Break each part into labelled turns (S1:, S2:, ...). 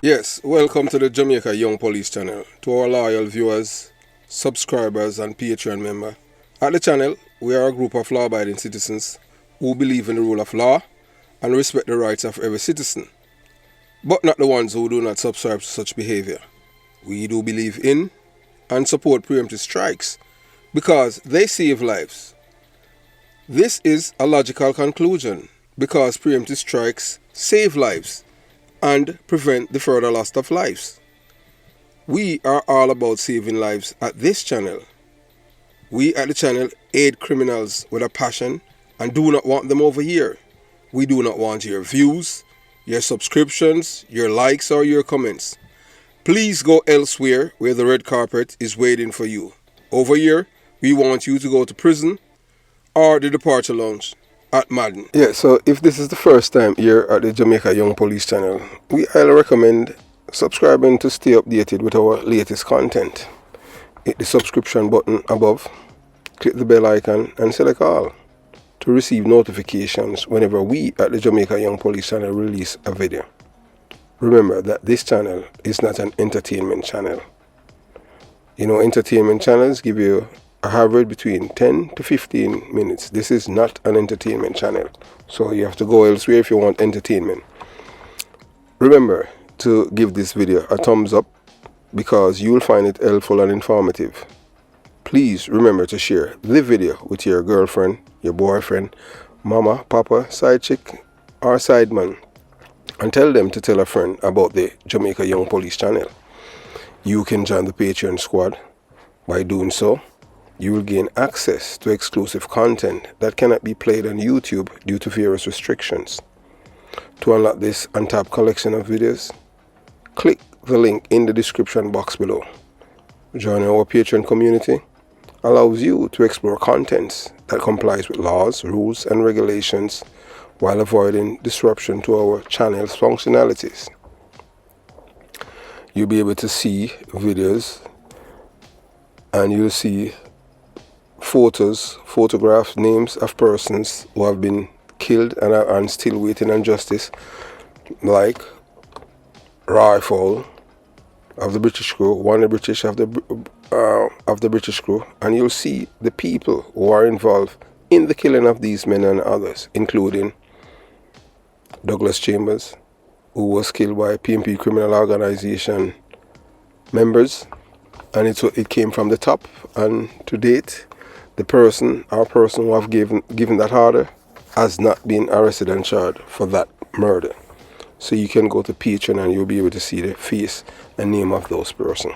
S1: Yes, welcome to the Jamaica Young Police channel. To our loyal viewers, subscribers and Patreon member. At the channel, we are a group of law-abiding citizens who believe in the rule of law and respect the rights of every citizen, but not the ones who do not subscribe to such behavior. We do believe in and support preemptive strikes because they save lives. This is a logical conclusion because preemptive strikes save lives and prevent the further loss of lives. We are all about saving lives at this channel. We at the channel aid criminals with a passion and do not want them over here. We do not want your views, your subscriptions, your likes or your comments. Please go elsewhere where the red carpet is waiting for you. Over here, we want you to go to prison or the departure lounge at Madden. Yeah, so if this is the first time here at the Jamaica Young Police channel, we highly recommend subscribing to stay updated with our latest content. Hit the subscription button above, click the bell icon and select all to receive notifications whenever we at the Jamaica Young Police channel release a video. Remember that this channel is not an entertainment channel. You know, entertainment channels give you a average between 10 to 15 minutes. This is not an entertainment channel, so you have to go elsewhere if you want entertainment. Remember to give this video a thumbs up because you will find it helpful and informative. Please remember to share the video with your girlfriend, your boyfriend, mama, papa, side chick or side man, and tell them to tell a friend about the Jamaica Young Police channel. You can join the Patreon squad. By doing so, you will gain access to exclusive content that cannot be played on YouTube due to various restrictions. To unlock this untapped collection of videos, click the link in the description box below. Joining our Patreon community allows you to explore contents that complies with laws, rules, and regulations while avoiding disruption to our channel's functionalities. You'll be able to see videos and you'll see photographs, names of persons who have been killed and are still waiting on justice, like Rifle of the British crew, one of the British of the British crew, and you'll see the people who are involved in the killing of these men and others, including Douglas Chambers, who was killed by PMP criminal organization members, and it came from the top, and to date the person who have given that order has not been arrested and charged for that murder. So you can go to Patreon and you'll be able to see the face and name of those persons.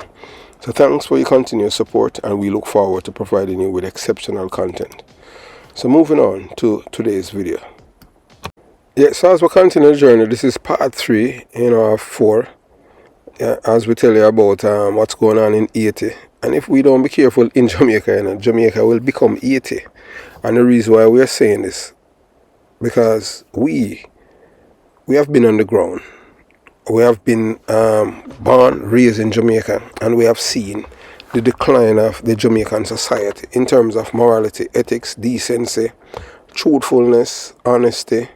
S1: So thanks for your continued support, and we look forward to providing you with exceptional content. So moving on to today's video. Yeah, so as we continue the journey, this is part 3 of 4. As we tell you about what's going on in Haiti. And if we don't be careful in Jamaica, Jamaica will become Haiti. And the reason why we are saying this, because we have been on the ground. We have been born, raised in Jamaica, and we have seen the decline of the Jamaican society in terms of morality, ethics, decency, truthfulness, honesty,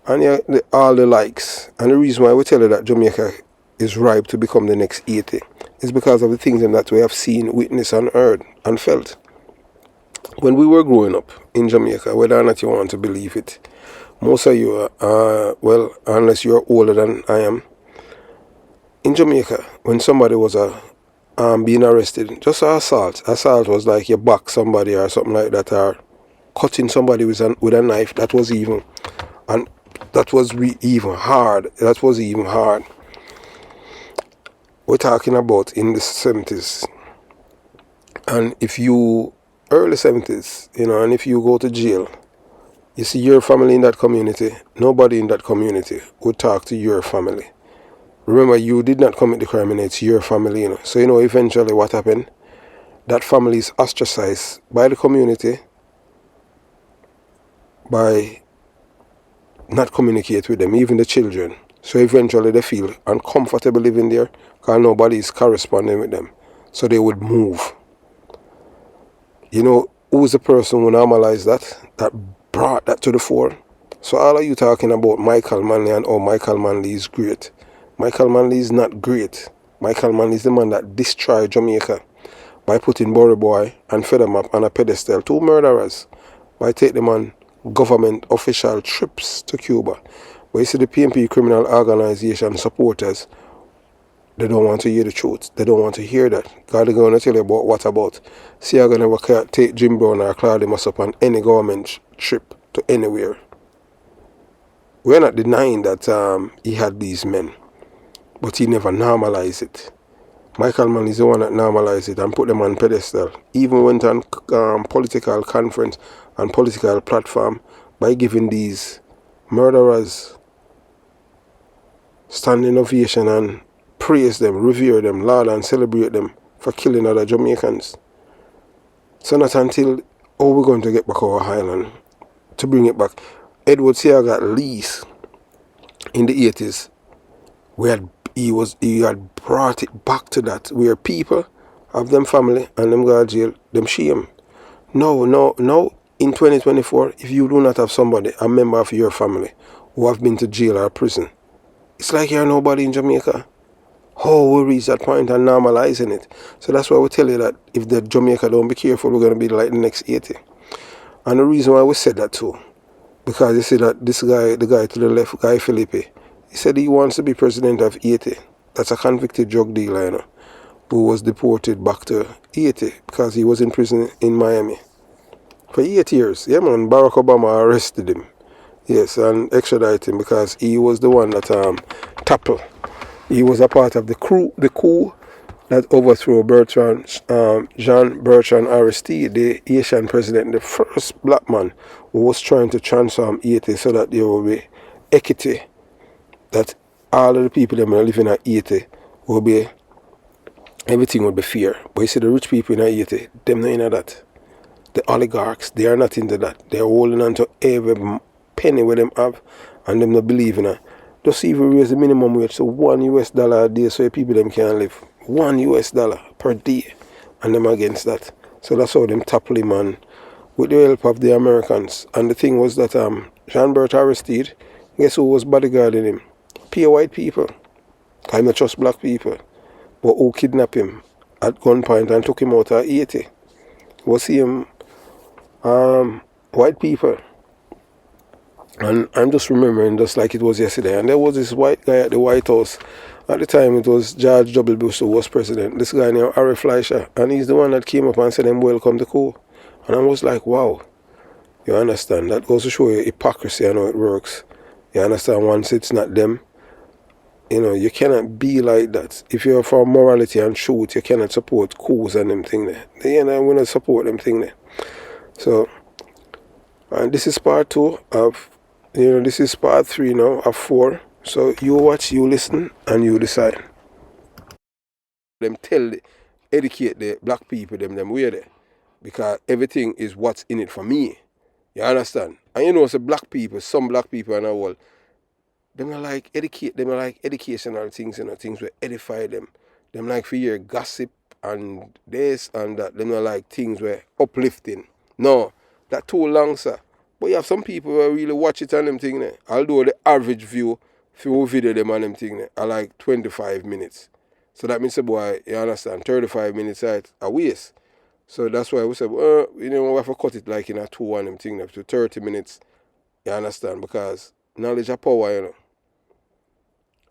S1: and all the likes. And the reason why we tell you that Jamaica is ripe to become the next Haiti is because of the things that we have seen, witnessed, and heard, and felt. When we were growing up in Jamaica, whether or not you want to believe it, most of you, well, unless you're older than I am, in Jamaica, when somebody was being arrested, just an assault was like you back somebody or something like that, or cutting somebody with a knife. That was even, and that was even hard. That was even hard. We're talking about in the 70s, and if you early 70s, and if you go to jail, you see your family in that community, nobody in that community would talk to your family. Remember, you did not commit the crime, and it's your family, So eventually what happened, that family is ostracized by the community by not communicate with them, even the children. So eventually they feel uncomfortable living there because nobody is corresponding with them. So they would move. Who's the person who normalized that brought that to the fore? So all of you talking about Michael Manley and Michael Manley is great. Michael Manley is not great. Michael Manley is the man that destroyed Jamaica by putting Burry Boy and Feathermap on a pedestal. Two murderers. By taking them on government official trips to Cuba. But you see the PNP criminal organization supporters, they don't want to hear the truth. They don't want to hear that. God is going to tell you about what about. See, I'm going to take Jim Brown or Claude up on any government trip to anywhere. We're not denying that he had these men, but he never normalized it. Michael Mann is the one that normalized it and put them on pedestal. Even went on political conference and political platform by giving these murderers standing ovation and praise them, revere them, laud and celebrate them for killing other Jamaicans. So not until, we're going to get back our island to bring it back. Edward Seaga at least in the 80s, he had brought it back to that where people have them family and them go to jail, them shame. No, in 2024, if you do not have somebody, a member of your family, who have been to jail or prison, it's like you're nobody in Jamaica. How we reach that point and normalizing it. So that's why we tell you that if the Jamaica don't be careful, we're going to be like the next 80. And the reason why we said that too, because you see that this guy, the guy to the left, guy Philippe, he said he wants to be president of Haiti. That's a convicted drug dealer, who was deported back to Haiti because he was in prison in Miami for 8 years. Yeah, man, Barack Obama arrested him. Yes, and extradited him because he was the one that toppled. He was a part of the coup that overthrew Jean Bertrand Aristide, the Haitian president, the first black man who was trying to transform Haiti so that there will be equity, that all of the people that are living in Haiti will be, everything would be fair. But you see the rich people in Haiti, them not into that. The oligarchs, they are not into that. They are holding on to every penny where them have, and them not believing it. Just even raise the minimum wage to $1 a day so people them can live. $1 per day. And them against that. So that's how them topple him, man, with the help of the Americans. And the thing was that Jean-Bert Aristide, guess who was bodyguarding him? Pure white people. I'm not just black people. But who kidnapped him at gunpoint and took him out of Haiti? Was him white people. And I'm just remembering just like it was yesterday. And there was this white guy at the White House. At the time, it was George W. Bush who was president. This guy named Harry Fleischer. And he's the one that came up and said, welcome to coup. And I was like, wow. You understand? That goes to show you hypocrisy and how it works. You understand? Once it's not them, you cannot be like that. If you're for morality and truth, you cannot support coups and them thing there. We not support them thing there. So, and this is part 2 of, this is part 3 now of 4. So you watch, you listen, and you decide. Them educate the black people, them way there. Because everything is what's in it for me. You understand? And so some black people in the world, them are like educational things, things will edify them. Them like for your gossip and this and that. Them are like things were uplifting. No, that too long, sir. But you have some people who really watch it and them thing there. Although the average view for video them and them thing there are like 25 minutes. So that means, boy, you understand, 35 minutes is a waste. So that's why we said, we have to cut it like in a 2 and them thing there to 30 minutes. You understand? Because knowledge is power,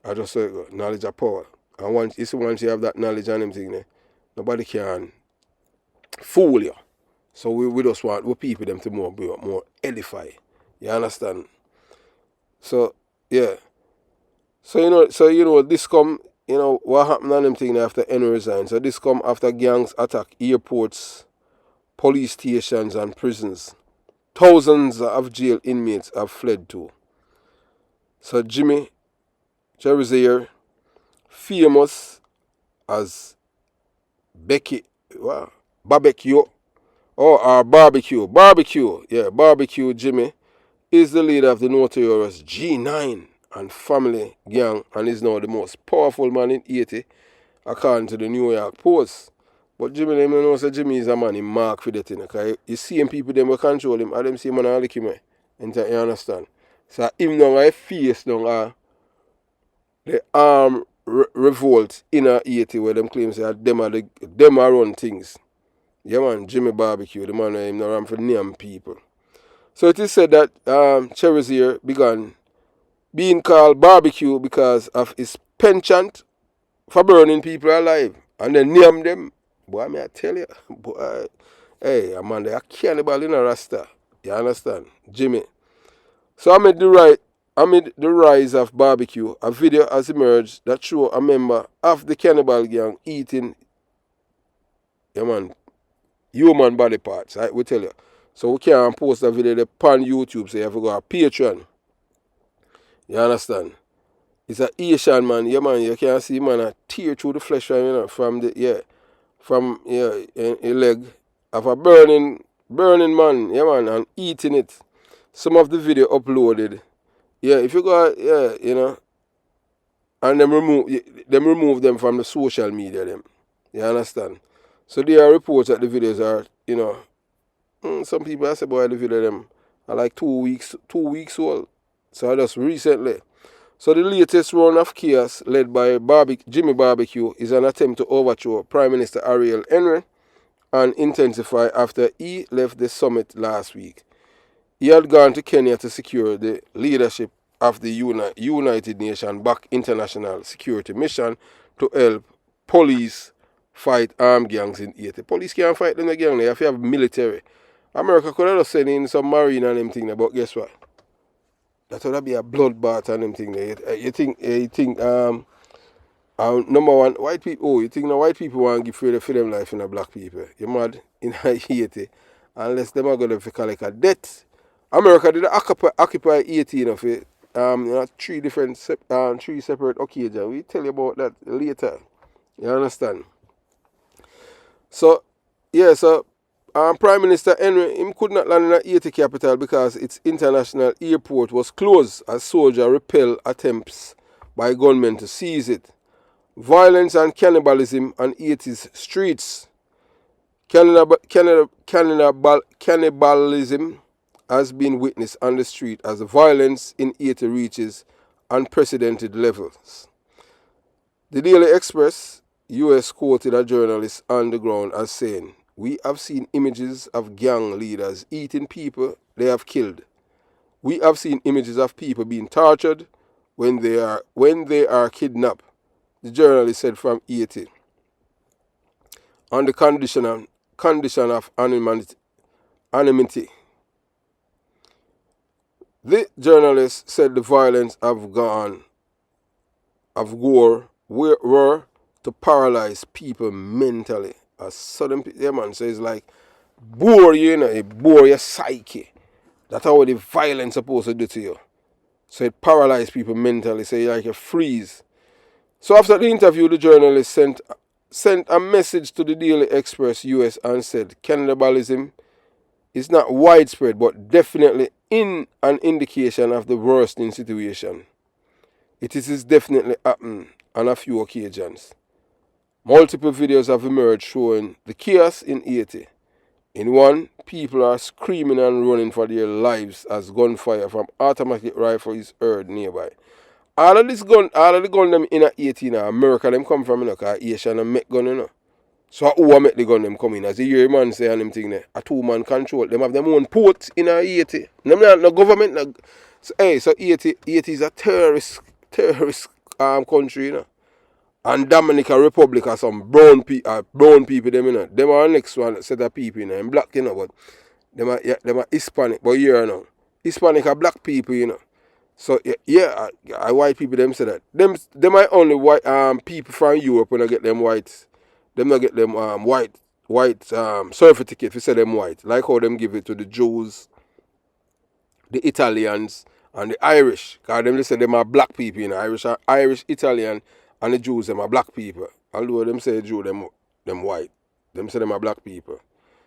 S1: I just say knowledge is power. And once you have that knowledge and them thing there, nobody can fool you. So we just want people them to more edify. You understand? So yeah. So this come, what happened on them thing after Henry resigned. So this come after gangs attack airports, police stations and prisons. Thousands of jail inmates have fled too. So Jimmy Jerizier, famous as Barbecue. Barbecue Jimmy is the leader of the notorious G9 and family gang and is now the most powerful man in Haiti, according to the New York Post. But Jimmy, them know say Jimmy is a man in mark for that, because you see him people them will control him, and them see man lick him. You understand? So him now I face now the armed revolt in Haiti where them claims that them are run things. Yeah man, Jimmy Barbecue, the man who him not run for name people. So it is said that Cherries here began being called barbecue because of his penchant for burning people alive. And then name them. Boy, may I tell you, boy, hey, man, they are cannibal in a rasta. You understand? Jimmy. So amid the rise of barbecue, a video has emerged that shows a member of the cannibal gang eating, yeah man, human body parts. I will tell you. So we can't post a video on YouTube, so you have to go to Patreon. You understand? It's a Asian man, yeah man, you can see man a tear through the flesh from a leg of a burning man, yeah man, and eating it. Some of the video uploaded. Yeah, if you go and remove them from the social media them. You understand? So there are reports that the videos are, some people I say boy the video them are like 2 weeks old. So just recently. So the latest round of chaos led by Jimmy Barbecue is an attempt to overthrow Prime Minister Ariel Henry and intensify after he left the summit last week. He had gone to Kenya to secure the leadership of the United Nations-backed international security mission to help police fight armed gangs in Haiti. Police can't fight them gang, they have to have military. America could have sent in some marine and them thing, but guess what? That would be a bloodbath and them thing there. You think number one, white people, you think the white people want to give free for them life in the black people. You mad in Haiti. Unless them are going to collect a debt. America did occupy Haiti, for three separate occasions. We tell you about that later. You understand? So, Prime Minister Henry him could not land in the Haiti capital because its international airport was closed as soldiers repelled attempts by gunmen to seize it. Violence and cannibalism on Haiti's streets. Cannibalism has been witnessed on the street as the violence in Haiti reaches unprecedented levels. The Daily Express, US, quoted a journalist on the ground as saying, "We have seen images of gang leaders eating people they have killed. We have seen images of people being tortured when they are kidnapped," the journalist said from Haiti. On the condition of anonymity. The journalist said the violence of war were to paralyze people mentally. A sudden, man, so it's like bore you, it bore your psyche. That's how the violence supposed to do to you. So it paralyzed people mentally, so you like a freeze. So after the interview, the journalist sent a message to the Daily Express US and said cannibalism is not widespread but definitely in an indication of the worsening situation. It is definitely happened on a few occasions. Multiple videos have emerged showing the chaos in Haiti. In one, people are screaming and running for their lives as gunfire from automatic rifles is heard nearby. All of the gun them in Haiti now, America them come from, because Asian and make gun, So who make the gun them come in? As you hear man say and them thing there, a two-man control. Them have them own port in Haiti. Them not no government. No. So Haiti is a terrorist country, And Dominica Republic are some brown people them, Them are the next one set of people, and black, but them are Hispanic. But Hispanic are black people, So white people them say that. Them are only white people from Europe when I get them whites. Them not get them white certificate if you say them white. Like how them give it to the Jews, the Italians, and the Irish. Because them they say them are black people, Irish, Italian, and the Jews them are black people. Although them say Jew them white. Them say them are black people.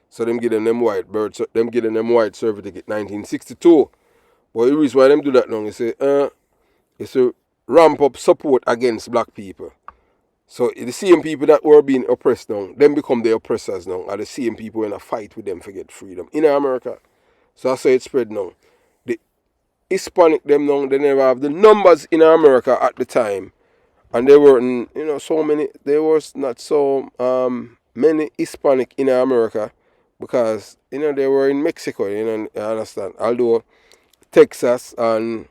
S1: So them give them white birth, them give them white certificate 1962. But the reason why them do that now is it's to ramp up support against black people. So the same people that were being oppressed now, them become the oppressors now, are the same people in a fight with them for get freedom in America. So that's how it spread now. The Hispanic them now, they never have the numbers in America at the time And there weren't, so many. There was not so many Hispanic in America because they were in Mexico. You understand. Although Texas and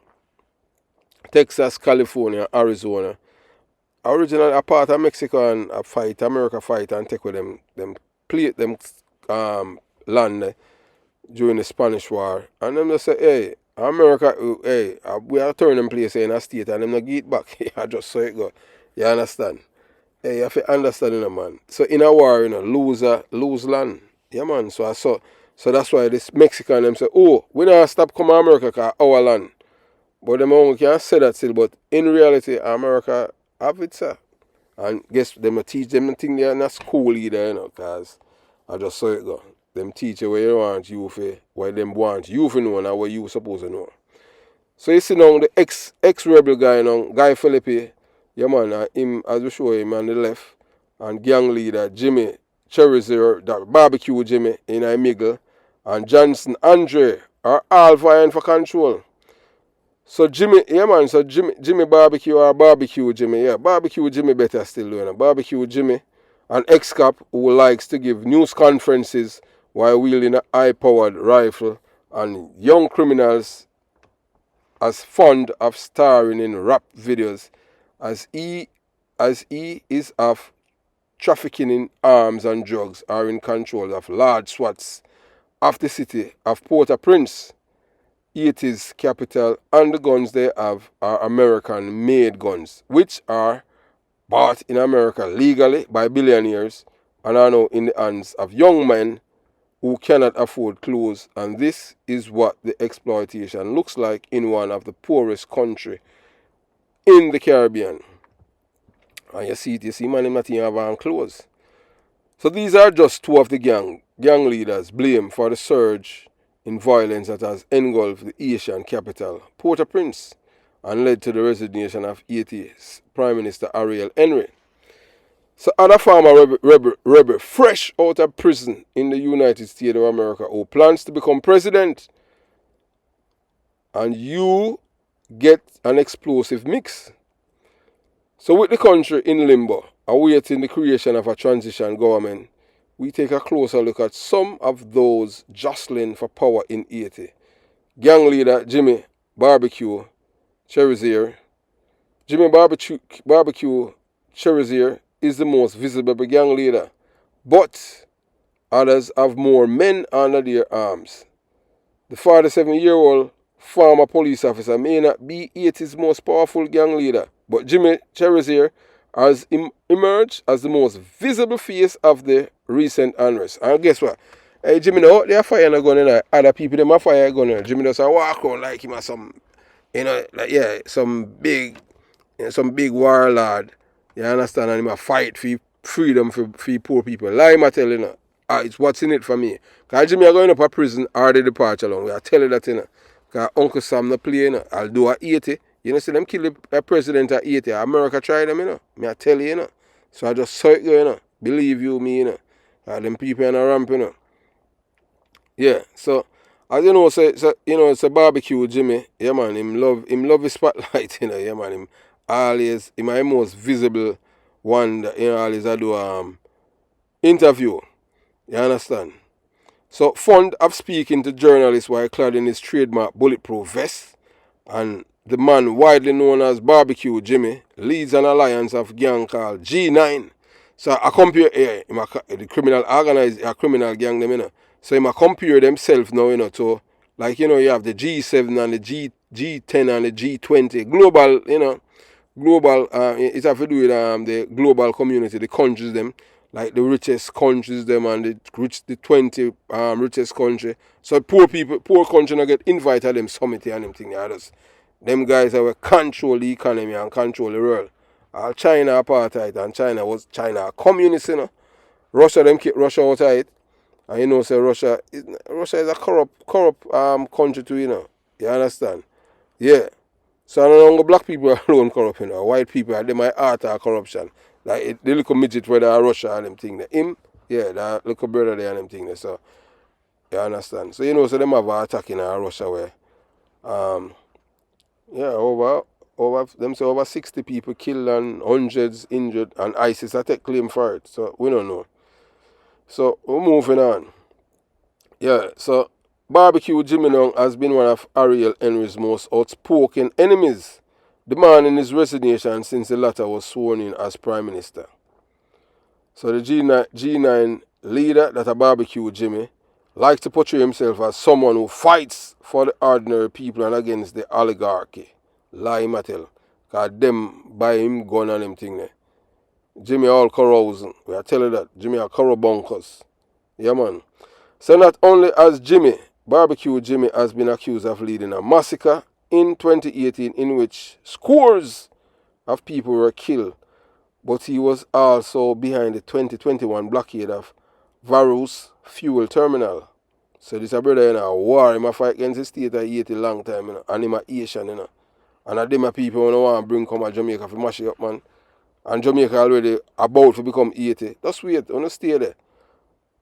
S1: California, Arizona, originally a part of Mexico and a fight, America fight and take with them plate them land during the Spanish War. And them just say, hey, America, hey, we are turning place in a state and them not get back. I just saw it go. You understand? Hey, you have to understand, man. So in a war, lose land. Yeah, man. So that's why this Mexican them say, oh, we not stop coming to America because our land. But them only can say that still. But in reality, America have it, sir. And guess them teach them the thing they are not school either, because I just saw it go. Them teach you where you want you for, where them want you for know and what you supposed to know. So you see now the ex rebel guy now, Guy Philippe, yeah man, him as we show him on the left, and gang leader Jimmy Cherizier, that barbecue Jimmy in a middle, and Johnson Andre are all vying for control. So Jimmy, yeah man, so Jimmy barbecue or barbecue Jimmy, yeah, barbecue Jimmy better still doing. Barbecue Jimmy, an ex-cop who likes to give news conferences while wielding a high-powered rifle, and young criminals as fond of starring in rap videos as he is of trafficking in arms and drugs are in control of large swaths of the city of Port-au-Prince, Haiti's capital, and the guns they have are American-made guns, which are bought in America legally by billionaires and are now in the hands of young men who cannot afford clothes. And this is what the exploitation looks like in one of the poorest countries in the Caribbean. And you see man, not even have on clothes. So these are just two of the gang leaders blamed for the surge in violence that has engulfed the Haitian capital, Port-au-Prince, and led to the resignation of Haiti's Prime Minister Ariel Henry. So other former rebel fresh out of prison in the United States of America who plans to become president, and you get an explosive mix. So with the country in limbo, awaiting the creation of a transition government, we take a closer look at some of those jostling for power in Haiti. Gang leader Jimmy Barbecue Cherizier. Jimmy Barbecue Cherizier is the most visible gang leader, but others have more men under their arms. The 47-year-old former police officer may not be Haiti's most powerful gang leader, but Jimmy Cherizier has emerged as the most visible face of the recent unrest. And guess what? Hey, Jimmy, now they are firing a gun in other people, them are fire a gun. Jimmy does a walk around like him as some, some big warlord. You understand? And him a fight for freedom for poor people. Lie, I tell you, it's what's in it for me. Because Jimmy are going up a prison or the departure alone. We are telling that, Because Uncle Sam not play, I'll do a 80. See them kill the president at 80. America try them, Me I tell you, So I just saw it go, Believe you me, them people in a ramp, Yeah, so as you know, it's a barbecue Jimmy, yeah man, him love his spotlight, yeah man, him my most visible one that always I do interview. You understand? So fond of speaking to journalists while clad in his trademark bulletproof vest, and the man widely known as Barbecue Jimmy leads an alliance of gang called G9. So I compare the criminal organized a criminal gang them, So I compare themselves now, to like you have the G7 and the G10 and the G20 global, global. It have to do with the global community, the countries them, like the richest countries them and the 20 richest country. So poor country not get invited them summit and them thing. Them guys that will control the economy and control the world. China apartheid and China communist, Russia them kick Russia out of it. And say Russia is a corrupt country too, You understand? Yeah. So I don't know black people are alone corrupt, White people they might art of corruption. Like the little midget where they are Russia and them thing there. Him, yeah, that little brother there and them thing there. So you understand. So so them have an attack in Russia where yeah, over say over 60 people killed and hundreds injured, and ISIS I take claim for it. So we don't know. So we're moving on. Yeah, so Barbecue Jimmy Long has been one of Ariel Henry's most outspoken enemies, demanding his resignation since the latter was sworn in as Prime Minister. So the G9 leader, that a Barbecue Jimmy, likes to portray himself as someone who fights for the ordinary people and against the oligarchy. Lie him a tell. Because them buy him gun and them thing there. Jimmy all carousing. We are telling that. Jimmy are corrupt bunkers. Yeah, man. So not only has Barbecue Jimmy has been accused of leading a massacre in 2018 in which scores of people were killed, but he was also behind the 2021 blockade of Varus fuel terminal. So this a brother in a war, him a fight against the state of Haiti long time, you know, and him a Asian, you know. And a them a people who want to bring come to Jamaica for mash it up, man. And Jamaica already about to become Haiti. Just wait, don't stay there.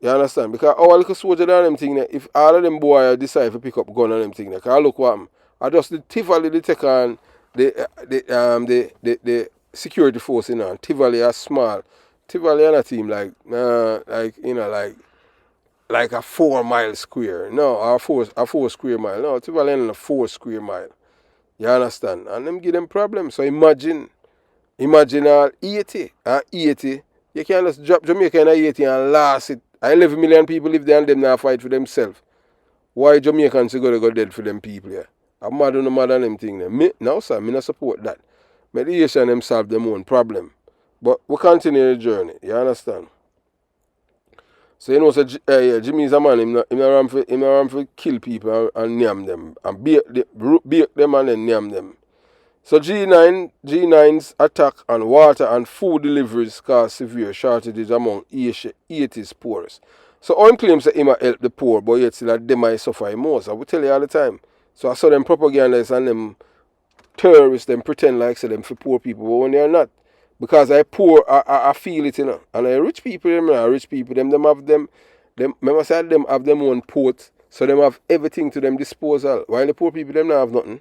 S1: You understand? Because our little soldier and them thing there, if all of them boys decide to pick up gun and them thing there, because look what happened. I just the Tivoli they take on the security force, you know, and Tivoli are small. Tivoli and a team like a 4 mile square. No, a four square mile. No, Tivoli and a 4 square mile. You understand? And them give them problems. So imagine all 80 and 80. You can't just drop Jamaica in 80 and last it. 11 million people live there and them now fight for themselves. Why Jamaicans go dead for them people here? I'm mad on them thing there. Me, no sir, me not support that. Mediation them solve them own problem. But we continue the journey, you understand? So you know, so Jimmy is a man, him not run for kill people and name them. And bake them and then name them. So G9's attack on water and food deliveries caused severe shortages among Haiti's poorest. So Owen claims that he might help the poor, but yet still that they might suffer most. I will tell you all the time. So I saw them propagandists and them terrorists, them pretend like say them for poor people, but when they are not. Because I poor, I feel it, you know. And I rich people, them have them remember say them have them own port, so them have everything to them disposal. While the poor people, them not have nothing.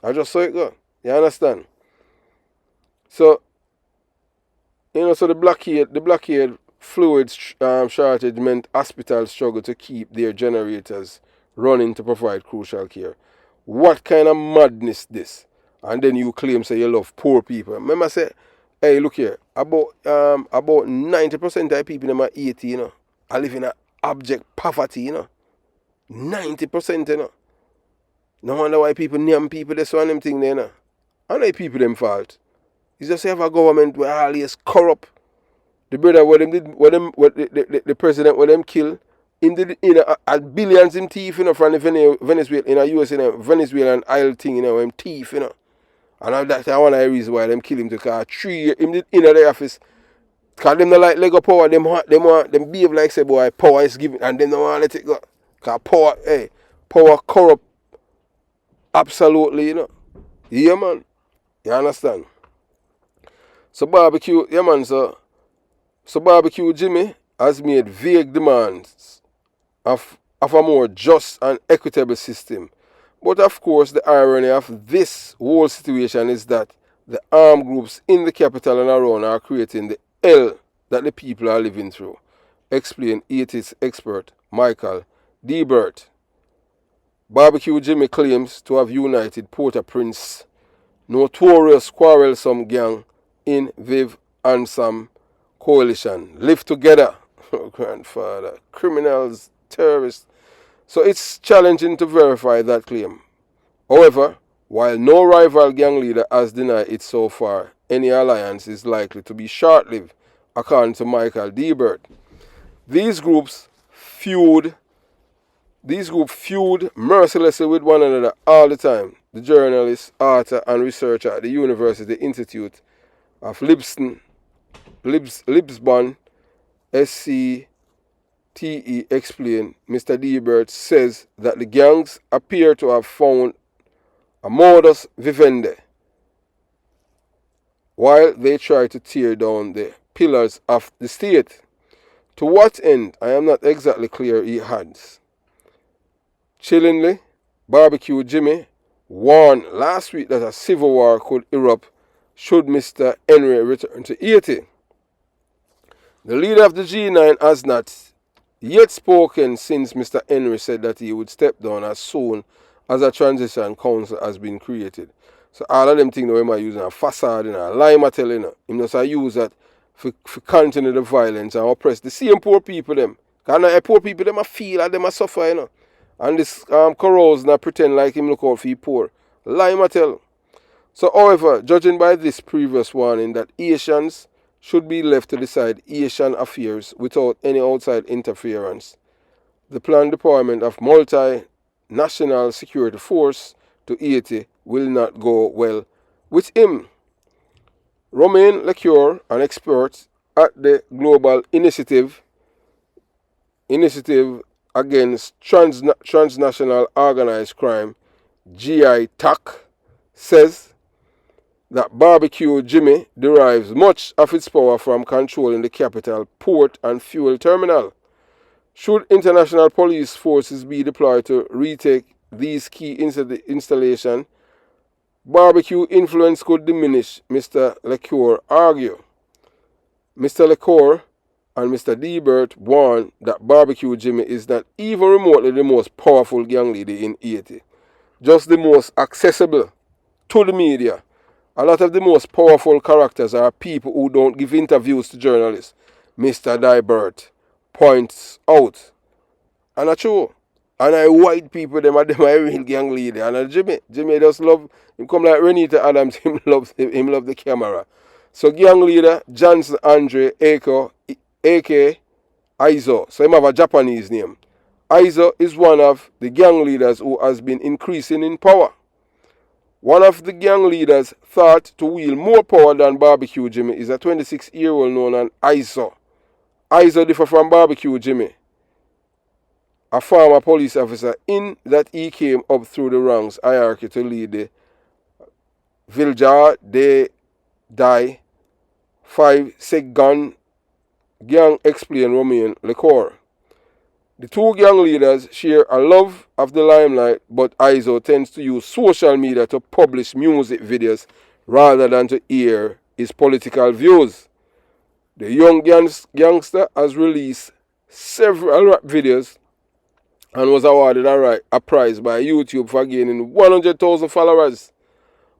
S1: I just saw it go. You understand? So, you know, so the blockade fluid shortage meant hospitals struggle to keep their generators running to provide crucial care. What kind of madness this? And then you claim say you love poor people. Remember I say, hey, look here, about 90% of people in my 80, you know, I live in a abject poverty, you know. 90%, you know. No wonder why people name people this one them thing there, you know. And the people them fault. It's just have a government where always corrupt. The brother the president where them kill, him did billions in thief, you know, from the Venezuela in the US, you know, Venezuelan oil thing, you know, him thief, you know. And that's one of the reasons why them kill him, because 3 years him did in the office. Because them not like Lego power, them behave like say boy power is given and them don't want to let it go. Because power corrupt absolutely, you know. Yeah man. You understand? So Barbecue Jimmy has made vague demands of a more just and equitable system. But of course, the irony of this whole situation is that the armed groups in the capital and around are creating the hell that the people are living through, explained Haiti's expert Michael Debert. Barbecue Jimmy claims to have united Port-au-Prince notorious quarrelsome gang in Viv and Sam coalition. Live together. Oh, grandfather. Criminals, terrorists. So it's challenging to verify that claim. However, while no rival gang leader has denied it so far, any alliance is likely to be short-lived, according to Michael Debert. These groups feud mercilessly with one another all the time. The journalist, author, and researcher at the University Institute of Lisbon, SCTE, explained. Mr. Debert says that the gangs appear to have found a modus vivendi while they try to tear down the pillars of the state. To what end, I am not exactly clear, he adds. Chillingly, Barbecue Jimmy warned last week that a civil war could erupt should Mr. Henry return to Haiti. The leader of the G9 has not yet spoken since Mr. Henry said that he would step down as soon as a transition council has been created. So all of them think that we might using a facade and a lie matter, you know. Him just use that for continue the violence and oppress the same poor people them. Because the poor people them a feel and them a suffer, you know. And this corrodes and pretend like him look out for the poor. Lie matter. So however, judging by this previous warning that Haitians should be left to decide Haitian affairs without any outside interference, the planned deployment of multinational security force to Haiti will not go well with him. Romain Lecure, an expert at the Global Initiative Against Transnational Organized Crime, GITAC, says that Barbecue Jimmy derives much of its power from controlling the capital, port, and fuel terminal. Should international police forces be deployed to retake these key installations, barbecue influence could diminish, Mr. Lecure argued. Mr. Lecure and Mr. Debert warned that Barbecue Jimmy is not even remotely the most powerful gang leader in Haiti, just the most accessible to the media. A lot of the most powerful characters are people who don't give interviews to journalists, Mr. Debert points out. And that's true. And I white people, them are real gang leader. And Jimmy just love him, come like Renita Adams, him love the camera. So gang leader Johnson Andre A.K. Aizo. So him have a Japanese name. Aizo is one of the gang leaders who has been increasing in power. One of the gang leaders thought to wield more power than Barbecue Jimmy is a 26-year-old known as Aizo. Aizo differs from Barbecue Jimmy, a former police officer, in that he came up through the ranks hierarchy to lead the Viljar de Dai 5 Segan gang, explained Romain Lecure. The two gang leaders share a love of the limelight, but Aizo tends to use social media to publish music videos rather than to air his political views. The young gangster has released several rap videos and was awarded a prize by YouTube for gaining 100,000 followers.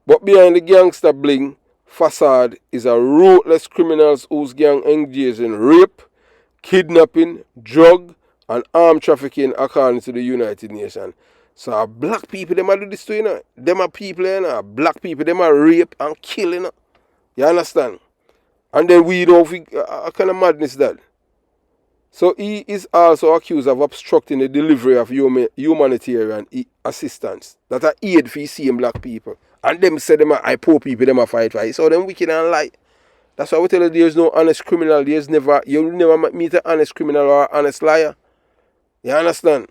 S1: But behind the gangster bling facade is a ruthless criminals whose gang engages in rape, kidnapping, drug, and armed trafficking according to the United Nations. So black people, them are do this too, you know. Them are people, you know. Black people, them are rape and kill, you know. You understand? And then we don't think, what kind of madness that? So he is also accused of obstructing the delivery of humanitarian assistance that are aid for same black people. And them say them are poor people, them are fight. So them wicked and lie. That's why we tell you there's no honest criminal. You'll never meet an honest criminal or an honest liar. You understand?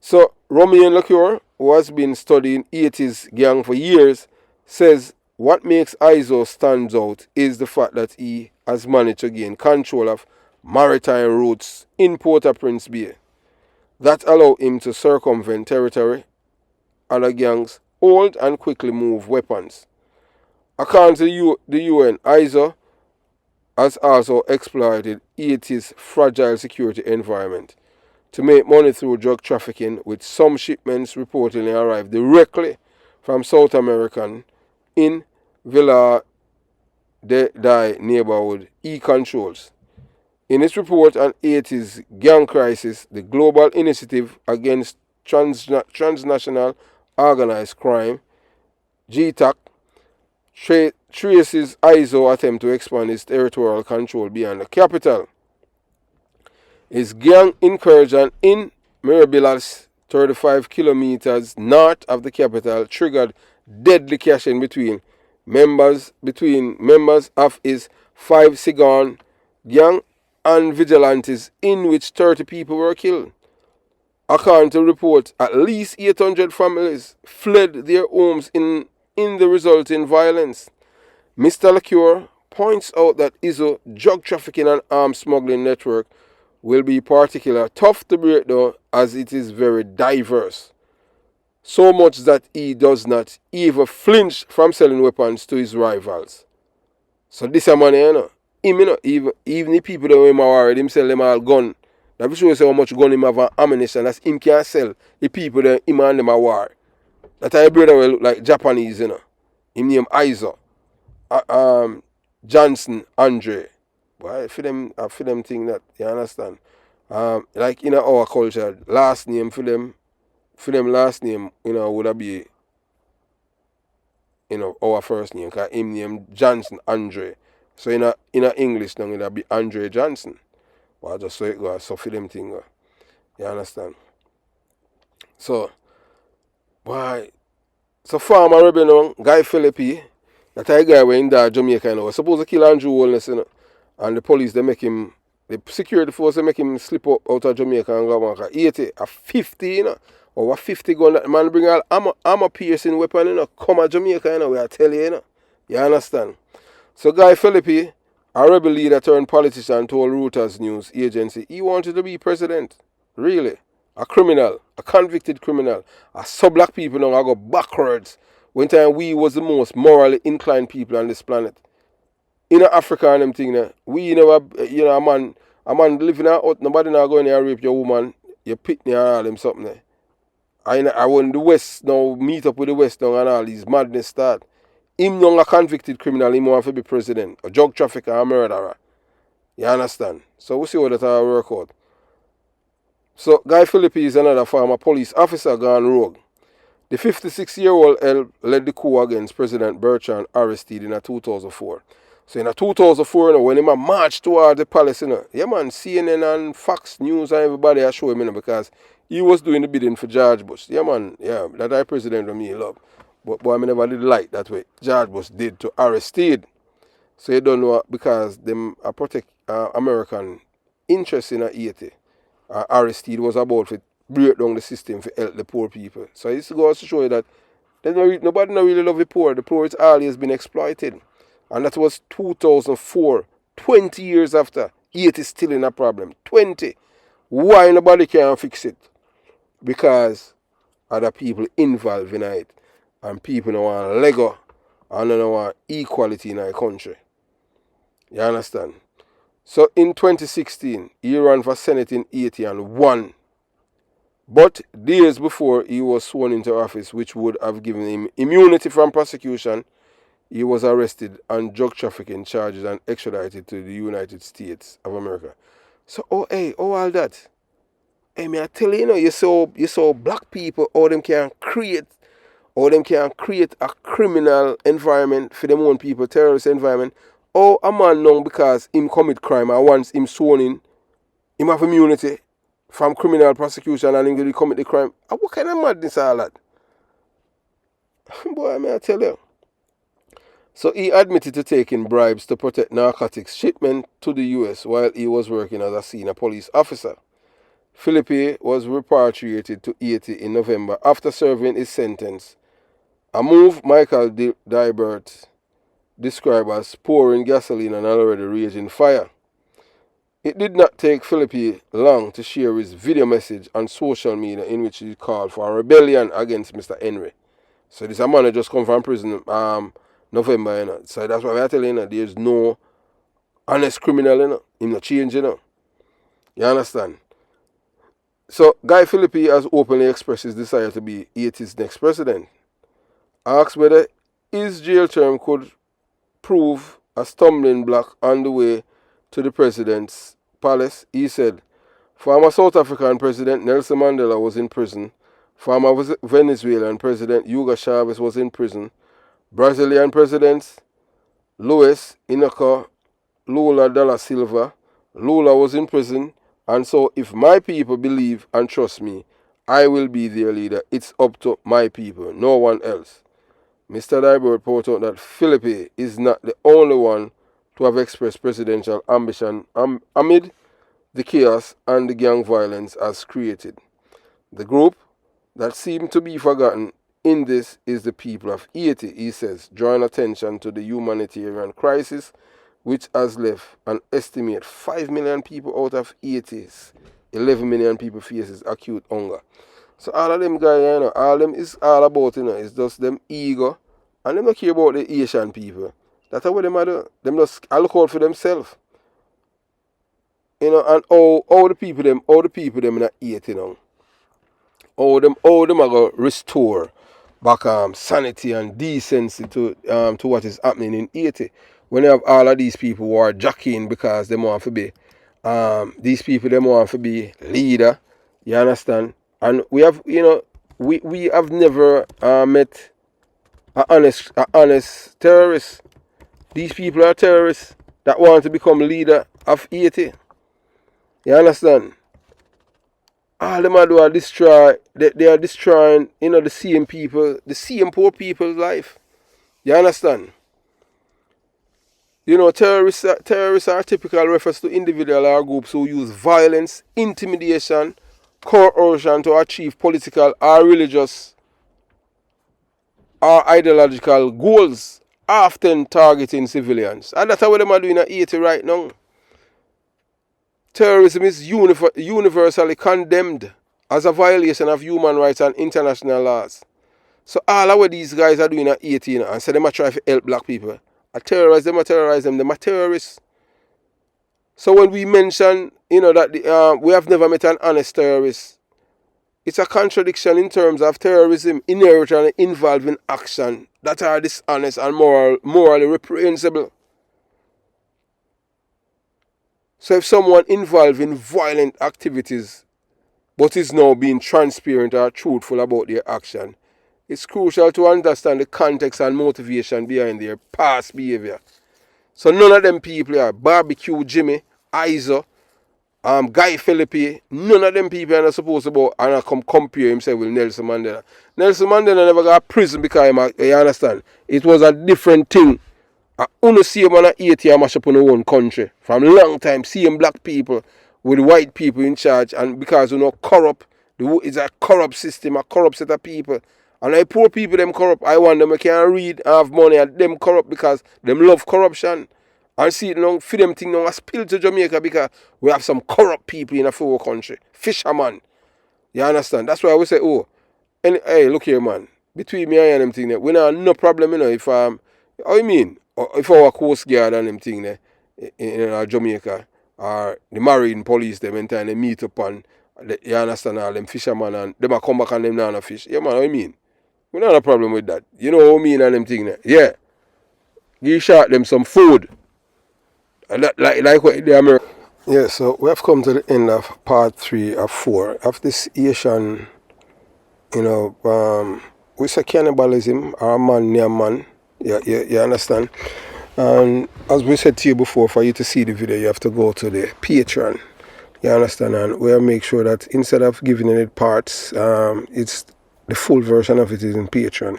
S1: So Romain Lecure, who has been studying 80s gang for years, says what makes Aizo stands out is the fact that he has managed to gain control of maritime routes in Port-au-Prince Bay that allow him to circumvent territory other gangs hold and quickly move weapons. According to the UN, Aizo has also exploited Haiti's fragile security environment to make money through drug trafficking, with some shipments reportedly arrive directly from South American in Villar de Dai neighborhood he controls. In its report on Haiti's gang crisis, the Global Initiative Against Transnational Organized Crime, GTAC, traces Aizo's attempt to expand his territorial control beyond the capital. His gang incursion in Mirabilas, 35 kilometers north of the capital, triggered deadly clashing between members of his 5 Segan gang and vigilantes, in which 30 people were killed. According to reports, at least 800 families fled their homes in the resulting violence. Mr. Lecure points out that Izzo's drug trafficking and arms smuggling network will be particularly tough to break down as it is very diverse. so much that he does not even flinch from selling weapons to his rivals. So this a man, him, even the people that him worried, him sell them all gun. That will show you how much gun him have and ammunition. That's him can sell the people that him and them are war. That I brother will look like Japanese, Him name Isa, Johnson, Andre. Why for them thing that you understand? Like in our culture, last name for them last name, would have be our first name, because him name Johnson Andre. So in a English now it'll be Andre Johnson. Well, just so it goes, so for them thing you understand? So why so farmer rebel now, guy Philippe, that I guy went in there Jamaica was supposed to kill Andrew Holness, and the police the security force they make him slip up out of Jamaica and go back. 80 a 50, over 50 gun that man bring all armor piercing weapon, come to Jamaica, we are tell you, You understand? So Guy Philippe, a rebel leader turned politician, told Reuters news agency he wanted to be president. Really? A criminal, a convicted criminal. A sub-black people now I go backwards. When time we was the most morally inclined people on this planet. In Africa and them thing, we never, a man living out, nobody now going there rape your woman, you pick me and all them something there. I want the West now, meet up with the West now and all these madness start. Him young a convicted criminal, him want to be president, a drug trafficker, a murderer. You understand? So we see how that work out. So Guy Philippe is another former police officer gone rogue. The 56-year-old led the coup against President Bertrand Aristide in 2004. So in 2004, when he marched towards the palace, yeah man, CNN and Fox News and everybody are showing him, because he was doing the bidding for George Bush. Yeah man, yeah, that I president of me love. But boy, I never did like that way George Bush did to Aristide. So you don't know, because them protect American interests in Haiti. Aristide was about to break down the system to help the poor people. So it goes to show you that nobody really love the poor. The poor has always been exploited. And that was 2004, 20 years after. Haiti is still in a problem. 20. Why nobody can fix it? Because other people involved in it. And people don't want Lego and don't want equality in our country. You understand? So in 2016, he ran for Senate in Haiti and won. But days before he was sworn into office, which would have given him immunity from prosecution, he was arrested on drug trafficking charges and extradited to the United States of America. So, all that. Hey, me I tell you, you saw black people, how them can create a criminal environment for them own people, terrorist environment. Or a man now, because him commit crime and once him sworn in, him have immunity from criminal prosecution and him going to commit the crime. What kind of madness all that? Boy, I tell you. So he admitted to taking bribes to protect narcotics shipment to the US while he was working as a senior police officer. Philippe was repatriated to Haiti in November after serving his sentence, a move Michael Dibert described as pouring gasoline on an already raging fire. It did not take Philippe long to share his video message on social media in which he called for a rebellion against Mr. Henry. So this man just come from prison November, So that's why I tell you, there's no honest criminal, Him not change, You understand? So Guy Philippe has openly expressed his desire to be Haiti's next president. Asked whether his jail term could prove a stumbling block on the way to the president's palace, he said, former South African President Nelson Mandela was in prison, former Venezuelan President Hugo Chavez was in prison, Brazilian Presidents Luis Inacio Lula da Silva, Lula was in prison, and so if my people believe and trust me, I will be their leader. It's up to my people, no one else. Mr. Dibert pointed out that Philippe is not the only one to have expressed presidential ambition amid the chaos and the gang violence has created. The group that seemed to be forgotten in this is the people of Haiti, he says, drawing attention to the humanitarian crisis which has left an estimated 5 million people out of Haiti's 11 million people faces acute hunger. So all of them guys, you know, all them is all about, you know, it's just them ego. And them not care about the Asian people. That's what them do. Them just look out for themselves. You know, and all the people them in Haiti, you know. All them are gonna restore back sanity and decency to what is happening in Haiti. When you have all of these people who are jockeying because they want to be these people they want to be leader, you understand? And we have, you know, we have never met a honest terrorist. These people are terrorists that want to become leader of Haiti. You understand? All them do are destroy. They are destroying, you know, the same people, the same poor people's life. You understand? You know, terrorists are typical reference to individual or groups who use violence, intimidation, coercion to achieve political or religious or ideological goals, often targeting civilians. And that's what them are doing in Haiti right now. Terrorism is universally condemned as a violation of human rights and international laws. So all of what these guys are doing at Haiti, you know, and say them are trying to help black people. I terrorize them, them are terrorists. So when we mention, you know, that we have never met an honest terrorist, it's a contradiction in terms of terrorism inherently involving action that are dishonest and morally reprehensible. So if someone involved in violent activities but is now being transparent or truthful about their action, it's crucial to understand the context and motivation behind their past behavior. So none of them people are Barbecue Jimmy, Iso, Guy Philippe, none of them people are not supposed to go and come compare himself with Nelson Mandela. Nelson Mandela never got prison because, you understand, it was a different thing. I only see him on a 80 mash up on our own country. From a long time, seeing black people with white people in charge, and because corrupt, it's a corrupt system, a corrupt set of people. And I poor people them corrupt, I want them I can't read, have money, and them corrupt because them love corruption. And see it now, for them thing now, I spill to Jamaica because we have some corrupt people in our country. Fisherman. You understand? That's why we say, hey, look here, man. Between me and them thing there, we don't have no problem, you know, if how you mean? If our Coast Guard and them thing there in Jamaica, or the marine police them in time they meet up and you understand all them fishermen and them a come back and them not a fish. Yeah man, what you mean? We don't have a problem with that. You know what I mean and them thing there. Yeah. You shot them some food. Like what the American. Yeah, so we have come to the end of part 3 of 4 of this Asian, you know, we say cannibalism or man near man. You understand? And as we said to you before, for you to see the video, you have to go to the Patreon. You understand? And we'll make sure that instead of giving it parts, it's the full version of it is in Patreon.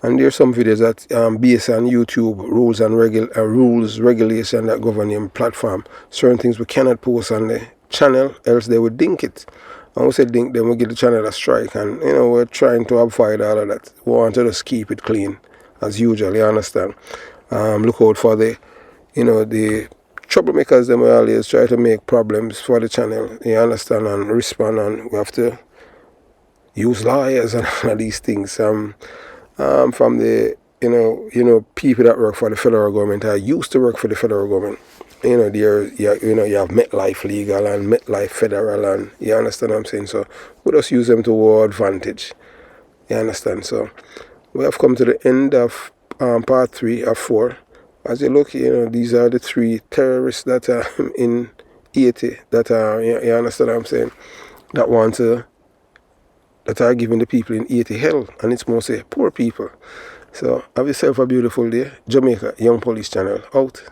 S1: And there's some videos that based on YouTube rules and regulation that govern your platform. Certain things we cannot post on the channel, else they would dink it. And we say dink, then we give the channel a strike. And you know, we're trying to avoid all of that. We want to just keep it clean as usual, you understand? Look out for the, you know, the troublemakers them always try to make problems for the channel, you understand, and respond, and we have to use lawyers and all of these things. From the, you know, people that work for the federal government, I used to work for the federal government. You know, you have MetLife Legal and MetLife Federal, and you understand what I'm saying? So we just use them to our advantage. You understand? So we have come to the end of part 3 of 4. As you look, you know, these are the 3 terrorists that are in Haiti that are, you understand what I'm saying, that are giving the people in Haiti hell, and it's mostly poor people. So have yourself a beautiful day. Jamaica Young Police Channel out.